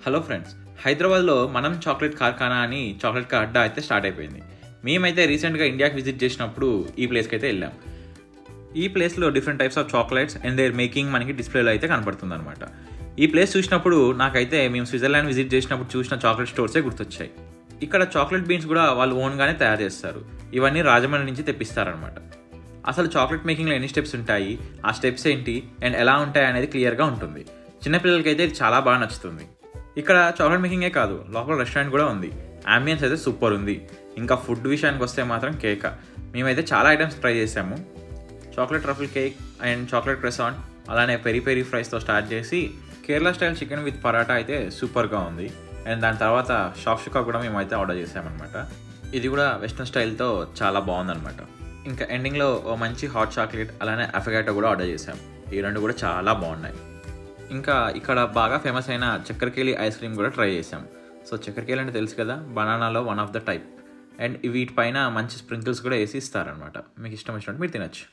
Hello friends, హైదరాబాద్లో మనం chocolate కార్ఖానా అని చాక్లెట్ అడ్డా అయితే స్టార్ట్ అయిపోయింది. మేమైతే రీసెంట్గా ఇండియాకి విజిట్ చేసినప్పుడు ఈ ప్లేస్కి అయితే వెళ్ళాం. ఈ ప్లేస్లో different types of chocolates and their making మనకి డిస్ప్లేలో అయితే కనపడుతుంది అనమాట. ఈ ప్లేస్ చూసినప్పుడు నాకైతే మేము స్విట్జర్లాండ్ విజిట్ చేసినప్పుడు చూసిన చాక్లెట్ స్టోర్సే గుర్తొచ్చాయి. ఇక్కడ చాక్లెట్ బీన్స్ కూడా వాళ్ళు ఓన్గానే తయారు చేస్తారు. ఇవన్నీ రాజమండ్రి నుంచి తెప్పిస్తారనమాట. అసలు చాక్లెట్ మేకింగ్లో ఎన్ని స్టెప్స్ ఉంటాయి, ఆ స్టెప్స్ ఏంటి అండ్ ఎలా ఉంటాయి అనేది క్లియర్గా ఉంటుంది. చిన్నపిల్లలకైతే ఇది చాలా బాగా నచ్చుతుంది. ఇక్కడ చాక్లెట్ మేకింగే కాదు, లోపల రెస్టారెంట్ కూడా ఉంది. అంబియన్స్ అయితే సూపర్ ఉంది. ఇంకా ఫుడ్ విషయానికి వస్తే మాత్రం కేక. మేమైతే చాలా ఐటమ్స్ ట్రై చేసాము. Chocolate truffle cake and chocolate croissant, అలానే పెరి పెరి ఫ్రైస్తో స్టార్ట్ చేసి Kerala style chicken with paratha అయితే సూపర్గా ఉంది. అండ్ దాని తర్వాత షాక్షుకా కూడా మేమైతే ఆర్డర్ చేసామన్నమాట. ఇది కూడా వెస్ట్రన్ స్టైల్తో చాలా బాగుందన్నమాట. ఇంకా ఎండింగ్లో ఓ మంచి హాట్ చాక్లెట్ అలానే అఫగాటో కూడా ఆర్డర్ చేసాం. ఈ రెండు కూడా చాలా బాగున్నాయి. ఇంకా ఇక్కడ బాగా ఫేమస్ అయిన చక్కెరకేళి ఐస్ క్రీమ్ కూడా ట్రై చేసాం. సో చక్కెరకేళి అంటే తెలుసు కదా, బనానాలో one of the type. And వీటిపైన మంచి స్ప్రింకిల్స్ కూడా వేసి ఇస్తారనమాట. మీకు ఇష్టం వచ్చినట్టు మీరు తినచ్చు.